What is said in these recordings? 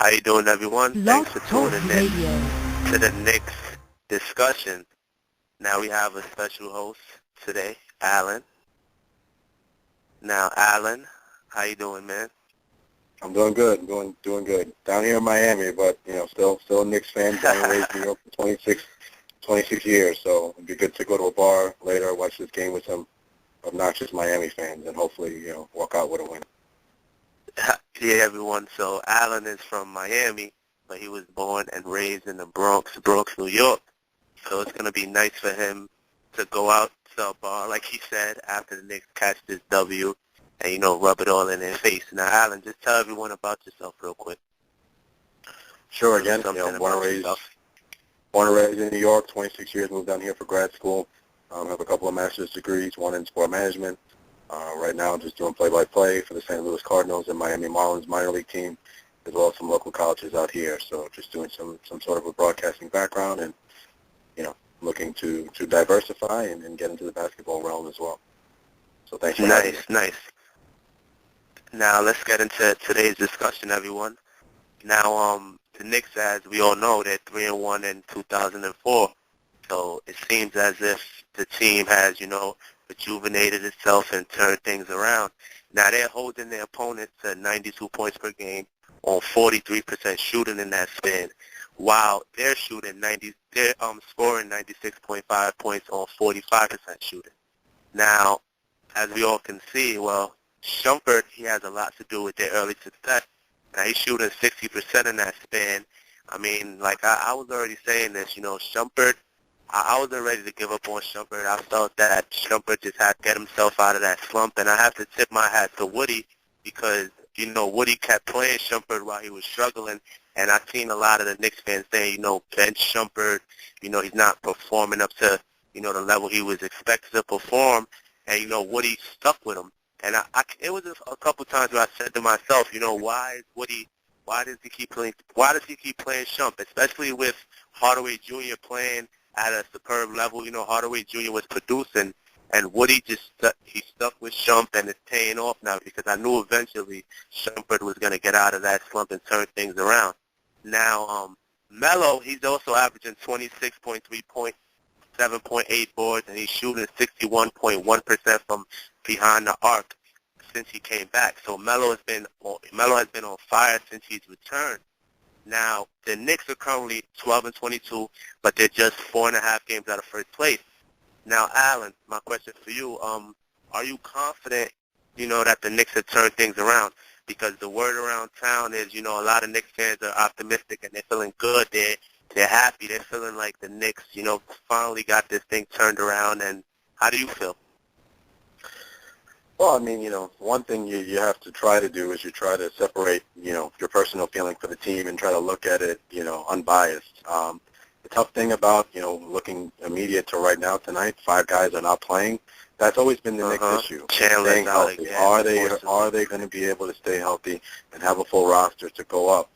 How you doing, everyone? Blog Thanks for Talk tuning in Radio. to the Knicks discussion. Now we have a special host today, Allan. Now, Allan, how you doing, man? I'm doing good. Doing good. Down here in Miami, but still a Knicks fan. Born and raised in New York for 26 years. So it'd be good to go to a bar later, watch this game with some obnoxious Miami fans, and hopefully walk out with a win. Yeah, everyone. So Allan is from Miami, but he was born and raised in the Bronx, New York. So it's gonna be nice for him to go out to a bar, like he said, after the Knicks catch this W, and rub it all in their face. Now, Allan, just tell everyone about yourself real quick. Sure. Again, Something born about and yourself. raised in New York. 26 years. Moved down here for grad school. Have a couple of master's degrees. One in sport management. Right now, I'm just doing play-by-play for the St. Louis Cardinals and Miami Marlins minor league team, as well as some local colleges out here. So just doing some sort of a broadcasting background and, looking to diversify and get into the basketball realm as well. So thanks for having me. Nice. Now, let's get into today's discussion, everyone. Now, the Knicks, as we all know, they're 3-1 in 2004. So it seems as if the team has, rejuvenated itself and turned things around. Now they're holding their opponents to 92 points per game on 43% shooting in that span, while they're scoring 96.5 points on 45% shooting. Now, as we all can see, Shumpert, he has a lot to do with their early success. Now he's shooting 60% in that span. I mean, like I was already saying this, Shumpert, I wasn't ready to give up on Shumpert. I felt that Shumpert just had to get himself out of that slump, and I have to tip my hat to Woody because, Woody kept playing Shumpert while he was struggling, and I've seen a lot of the Knicks fans saying, bench Shumpert, he's not performing up to, the level he was expected to perform, and, Woody stuck with him. And it was a couple times where I said to myself, why is Woody, why does he keep playing Shump, especially with Hardaway Jr. playing at a superb level. Hardaway Jr. was producing, and Woody he stuck with Shump, and it's paying off now because I knew eventually Shumpert was going to get out of that slump and turn things around. Now, Melo, he's also averaging 26.3 points, 7.8 boards, and he's shooting 61.1% from behind the arc since he came back. So Melo has been on fire since he's returned. Now, the Knicks are currently 12-22, but they're just 4.5 games out of first place. Now, Allan, my question for you, are you confident, that the Knicks have turned things around? Because the word around town is, a lot of Knicks fans are optimistic and they're feeling good. They're happy. They're feeling like the Knicks, finally got this thing turned around. And how do you feel? Well, I mean, one thing you have to try to do is you try to separate, your personal feeling for the team and try to look at it, unbiased. The tough thing about, looking immediate to right now tonight, 5 guys are not playing. That's always been the Knicks issue. Staying healthy. Are they going to be able to stay healthy and have a full roster to go up?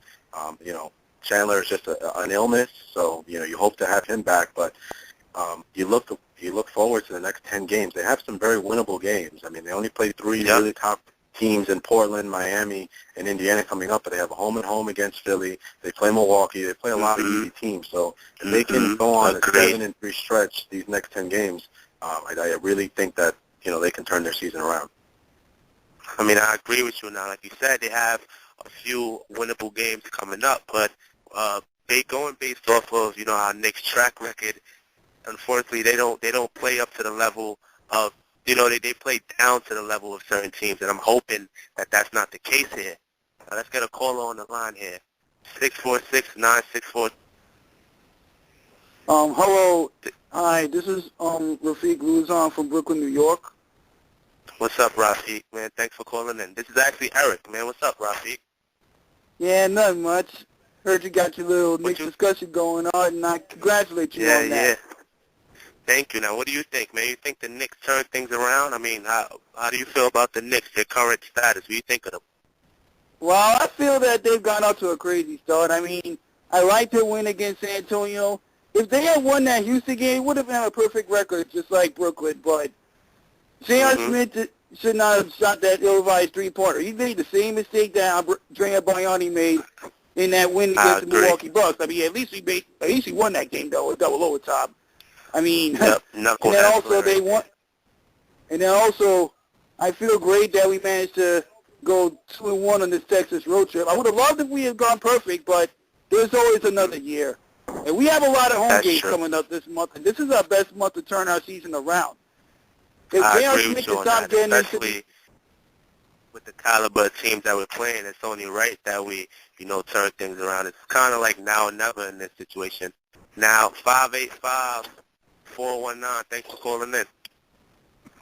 Chandler is just an illness, so you hope to have him back, but you look forward to the next 10 games. They have some very winnable games. I mean, they only play 3 really top teams in Portland, Miami, and Indiana coming up, but they have a home and home against Philly. They play Milwaukee. They play a lot of easy teams. So if they can go on a 7-3 stretch these next 10 games, I really think that they can turn their season around. I mean, I agree with you now. Like you said, they have a few winnable games coming up, but they going based off of our Knicks track record. Unfortunately, they don't play up to the level of, they play down to the level of certain teams, and I'm hoping that that's not the case here. Now, let's get a caller on the line here. 646-964. Hello. Hi, this is Rafiq Luzon from Brooklyn, New York. What's up, Rafiq, man? Thanks for calling in. This is actually Eric, man. What's up, Rafiq? Yeah, nothing much. Heard you got your little Knicks discussion going on, and I congratulate you on that. Yeah. Thank you. Now, what do you think, man? You think the Knicks turned things around? I mean, how do you feel about the Knicks, their current status? What do you think of them? Well, I feel that they've gone out to a crazy start. I mean, I like their win against San Antonio. If they had won that Houston game, it would have been a perfect record, just like Brooklyn. But J.R. Smith should not have shot that ill-advised three-pointer. He made the same mistake that Andrea Bayani made in that win I against the agree. Milwaukee Bucks. I mean, at least he won that game though, with double overtime. I mean, Yep, and then also they won. And then also, I feel great that we managed to go 2-1 on this Texas road trip. I would have loved if we had gone perfect, but there's always another year. And we have a lot of home That's games true. coming up this month, and this is our best month to turn our season around. If I J.R. agree Smith with you can on stop that, getting especially with the caliber of teams that we're playing. It's only right that we, turn things around. It's kind of like now or never in this situation. Now, 585-419, thanks for calling in.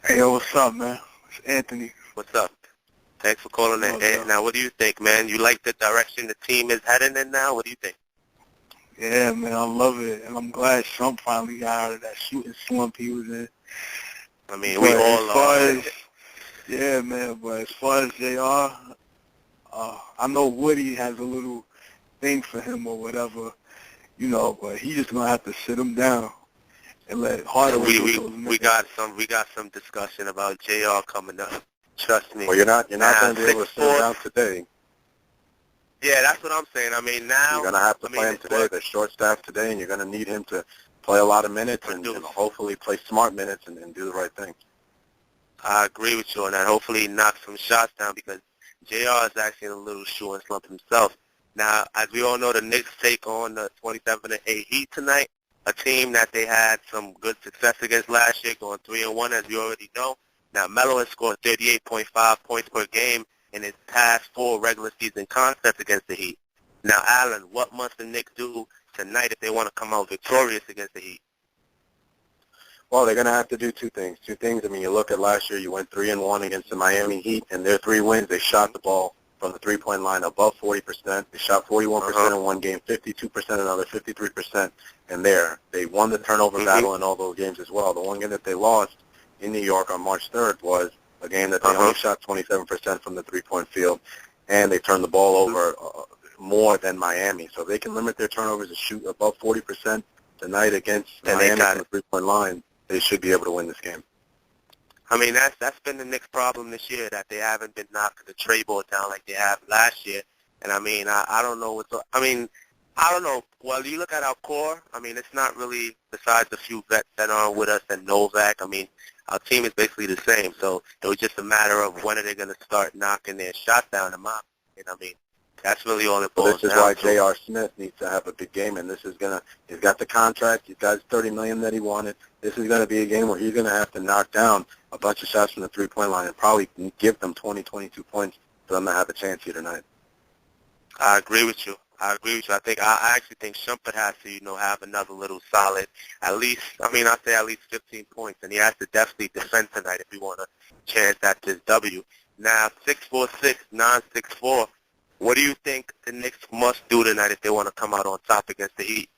Hey, yo, what's up, man? It's Anthony. What's up? Thanks for calling in. Hey, now, what do you think, man? You like the direction the team is heading in now? What do you think? Yeah, man, I love it, and I'm glad Trump finally got out of that shooting slump he was in. I mean, we all are. Yeah, man, but as far as JR, I know Woody has a little thing for him or whatever, but he just going to have to sit him down and let Hardaway get those minutes. We got some discussion about JR coming up. Trust me. Well, you're not going to be able to sit him down today. Yeah, that's what I'm saying. I mean, now you're going to have to play him today. They're short-staffed today, and you're going to need him to play a lot of minutes and hopefully play smart minutes and do the right thing. I agree with you on that. Hopefully he knocks some shots down because JR is actually in a little shooting slump himself. Now, as we all know, the Knicks take on the 27-8 Heat tonight, a team that they had some good success against last year, going 3-1, as you already know. Now, Melo has scored 38.5 points per game in his past 4 regular season contests against the Heat. Now, Allan, what must the Knicks do tonight if they want to come out victorious against the Heat? Well, they're going to have to do two things. I mean, you look at last year, you went 3-1 against the Miami Heat, and their 3 wins, they shot the ball from the three-point line above 40%. They shot 41% in one game, 52% in another, 53% in there. They won the turnover battle in all those games as well. The one game that they lost in New York on March 3rd was a game that they only shot 27% from the three-point field, and they turned the ball over more than Miami. So if they can limit their turnovers and shoot above 40% tonight against Miami from the three-point line, they should be able to win this game. I mean, that's been the Knicks' problem this year, that they haven't been knocking the trade ball down like they have last year. And, I mean, I don't know I don't know. Well, you look at our core, I mean, it's not really, besides a few vets that aren't with us and Novak, I mean, our team is basically the same. So it was just a matter of when are they going to start knocking their shots down in my opinion. I mean, that's really all it boils down to. This is why J.R. Smith needs to have a big game, and this is he's got the contract, he's got his $30 million that he wanted. This is going to be a game where he's going to have to knock down a bunch of shots from the three-point line and probably give them 20, 22 points for them to have a chance here tonight. I agree with you. I actually think Shumpert has to, have another little solid, at least 15 points, and he has to definitely defend tonight if we want a chance at this W. Now, 646-964. What do you think the Knicks must do tonight if they want to come out on top against the Heat?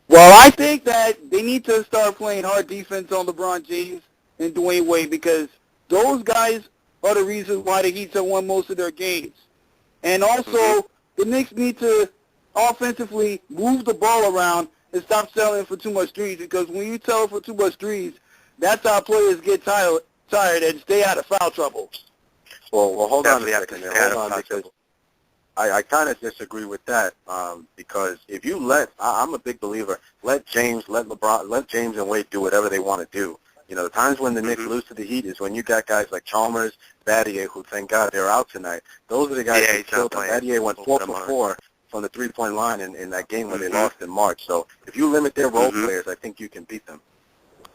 Well, I think that they need to start playing hard defense on LeBron James and Dwayne Wade because those guys are the reasons why the Heat have won most of their games. And also, the Knicks need to offensively move the ball around and stop selling for too much threes because when you sell for too much threes, that's how players get tired and stay out of foul trouble. Well, hold on a second there. Hold on, because I kind of disagree with that because if you I'm a big believer, let James and Wade do whatever they want to do. The times when the Knicks lose to the Heat is when you got guys like Chalmers, Battier, who thank God they're out tonight. Those are the guys who killed them. Battier went 4 for 4 from the three-point line in that game when they lost in March. So if you limit their role players, I think you can beat them.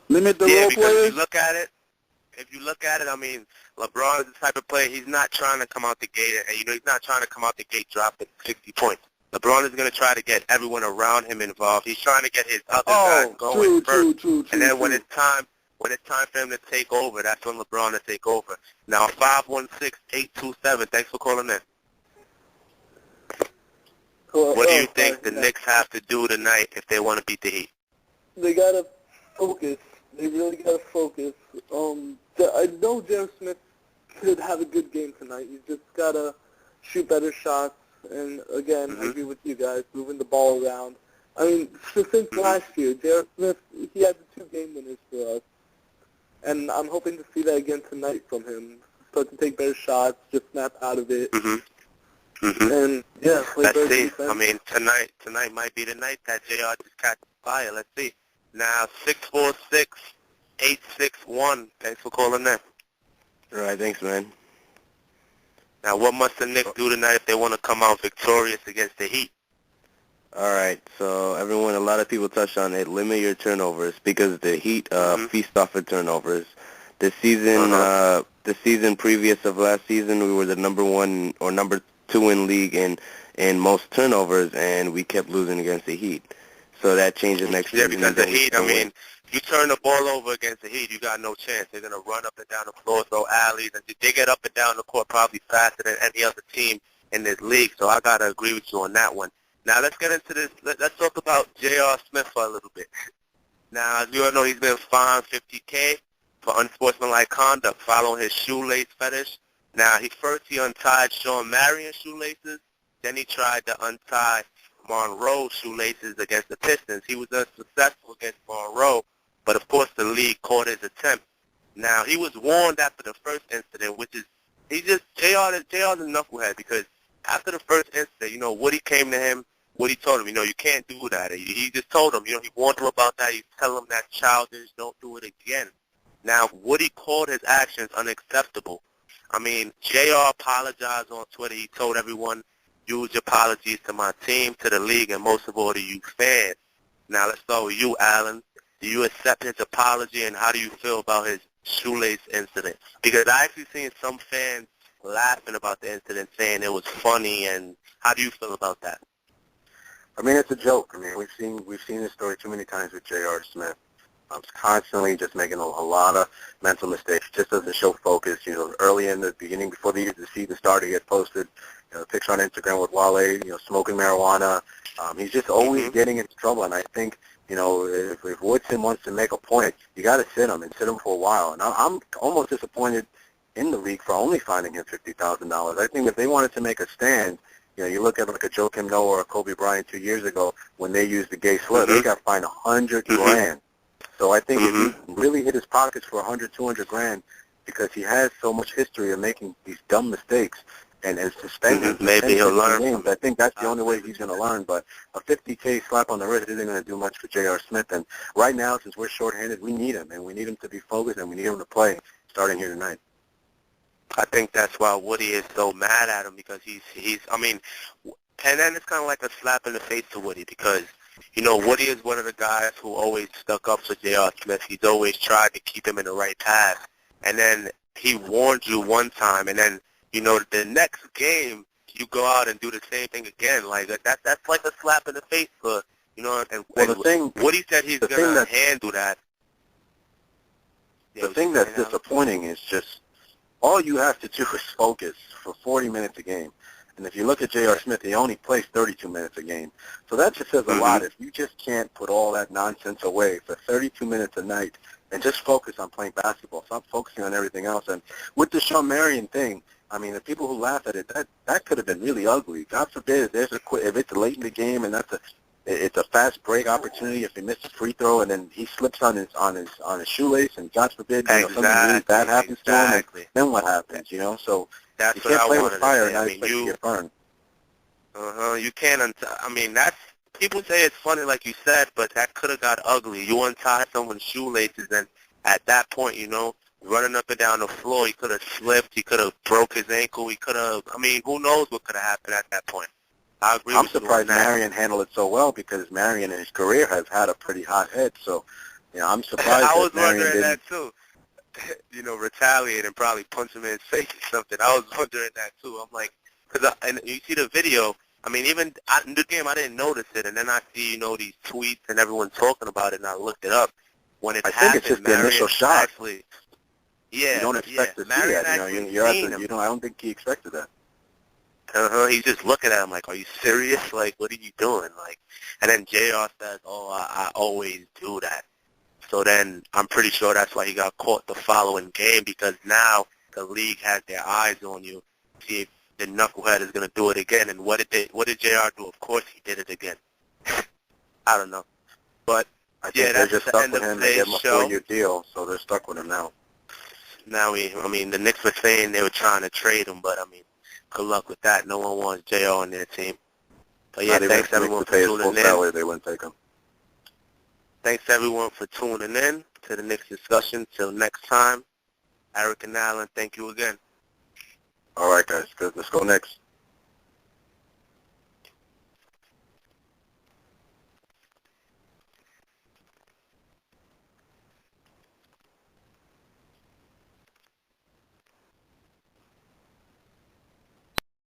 Limit the role players? If you look at it, I mean, LeBron is the type of player, he's not trying to come out the gate, and he's not trying to come out the gate dropping 60 points. LeBron is going to try to get everyone around him involved. He's trying to get his other guys going first. True, and then when it's time for him to take over, that's when LeBron will take over. Now, 516-827, thanks for calling in. What do you think the Knicks have to do tonight if they want to beat the Heat? They got to focus. They really got to focus. I know J.R. Smith could have a good game tonight. He's just got to shoot better shots. And, again, I agree with you guys, moving the ball around. I mean, since last year, J.R. Smith, he had the 2 game winners for us. And I'm hoping to see that again tonight from him. Start to take better shots, just snap out of it. Mm-hmm. And yeah, play Let's better see. defense. I mean, tonight might be the night that JR just catches fire. Let's see. Now, 646-861. Thanks for calling in. All right, thanks, man. Now, what must the Knicks do tonight if they want to come out victorious against the Heat? All right, so everyone, a lot of people touched on it. Limit your turnovers because the Heat feast off of turnovers. The season previous of last season, we were the number 1 or number 2 in league in most turnovers, and we kept losing against the Heat. So that changes next season. Yeah, because the Heat, I mean, if you turn the ball over against the Heat, you got no chance. They're going to run up and down the floor, throw alleys, and they get up and down the court probably faster than any other team in this league. So I got to agree with you on that one. Now, let's get into this. Let's talk about J.R. Smith for a little bit. Now, as you all know, he's been fined $50K for unsportsmanlike conduct following his shoelace fetish. Now, he untied Sean Marion's shoelaces. Then he tried to untie Monroe's shoelaces against the Pistons. He was unsuccessful against Monroe, but of course the league caught his attempt. Now, he was warned after the first incident, which is, JR's a knucklehead because after the first incident, Woody came to him. Woody told him, you can't do that. He just told him, he warned him about that. He telling him that's childish. Don't do it again. Now, Woody called his actions unacceptable. I mean, JR apologized on Twitter. He told everyone, huge apologies to my team, to the league, and most of all to you fans. Now, let's start with you, Allan. Do you accept his apology, and how do you feel about his shoelace incident? Because I actually seen some fans laughing about the incident, saying it was funny, and how do you feel about that? I mean, it's a joke. I mean, we've seen this story too many times with J.R. Smith. Constantly just making a lot of mental mistakes. Just doesn't show focus. Early in the beginning, before the season started, he had posted a picture on Instagram with Wale, smoking marijuana. He's just always getting into trouble. And I think, if Woodson wants to make a point, you got to sit him for a while. And I'm almost disappointed in the league for only finding him $50,000. I think if they wanted to make a stand, you look at like a Joakim Noah or a Kobe Bryant 2 years ago when they used the gay slip, they got fined $100,000. So I think if he really hit his pockets for $100,000, $200,000, because he has so much history of making these dumb mistakes and suspended, maybe he'll learn. Games, I think that's the only way he's going to learn. But a $50K slap on the wrist isn't going to do much for J.R. Smith. And right now, since we're shorthanded, we need him, and we need him to be focused, and we need him to play starting here tonight. I think that's why Woody is so mad at him, because he's I mean, and then it's kind of like a slap in the face to Woody, because Woody is one of the guys who always stuck up for J.R. Smith. He's always tried to keep him in the right path. And then he warned you one time, and then, the next game, you go out and do the same thing again. Like, that's like a slap in the face for, and Woody said he's going to handle that. The thing that's disappointing is just all you have to do is focus for 40 minutes a game. And if you look at J.R. Smith, he only plays 32 minutes a game. So that just says a lot. If you just can't put all that nonsense away for 32 minutes a night and just focus on playing basketball, stop focusing on everything else. And with the Sean Marion thing, I mean, the people who laugh at it, that could have been really ugly. God forbid if it's late in the game and it's a fast break opportunity. If he misses a free throw and then he slips on his shoelace, and God forbid, something really bad happens to him, and then what happens? So that's you can't play with fire and not expect to get burned. You can't. I mean, that's, people say it's funny, like you said, but that could have got ugly. You untie someone's shoelaces, and at that point, running up and down the floor, he could have slipped. He could have broke his ankle. He could have. I mean, who knows what could have happened at that point? I agree. I'm surprised Marion handled it so well, because Marion in his career has had a pretty hot head. So, I'm surprised. I was Marion wondering didn't. that too. Retaliate and probably punch him in his face or something. I was wondering that too. I'm like, and you see the video. I mean, even in the game, I didn't notice it, and then I see, these tweets and everyone talking about it, and I looked it up. When it happened, think it's just the initial shock. Actually, yeah, You don't expect to see Marion that. I don't think he expected that. He's just looking at him like, are you serious? Like, what are you doing? Like, and then JR says, I always do that. So then I'm pretty sure that's why he got caught the following game, because now the league has their eyes on you. See if the knucklehead is going to do it again. And what did JR do? Of course he did it again. I don't know. But, I think they're just stuck with him. They gave him a 4-year deal, so they're stuck with him now. Now, the Knicks were saying they were trying to trade him, but, good luck with that. No one wants JR on their team. But yeah, Not even thanks if the everyone Knicks for pay his full tuning in. salary, they wouldn't take him. Thanks everyone for tuning in to the Knicks discussion. Till next time, Eric and Allan, thank you again. All right, guys. Good. Let's go Knicks.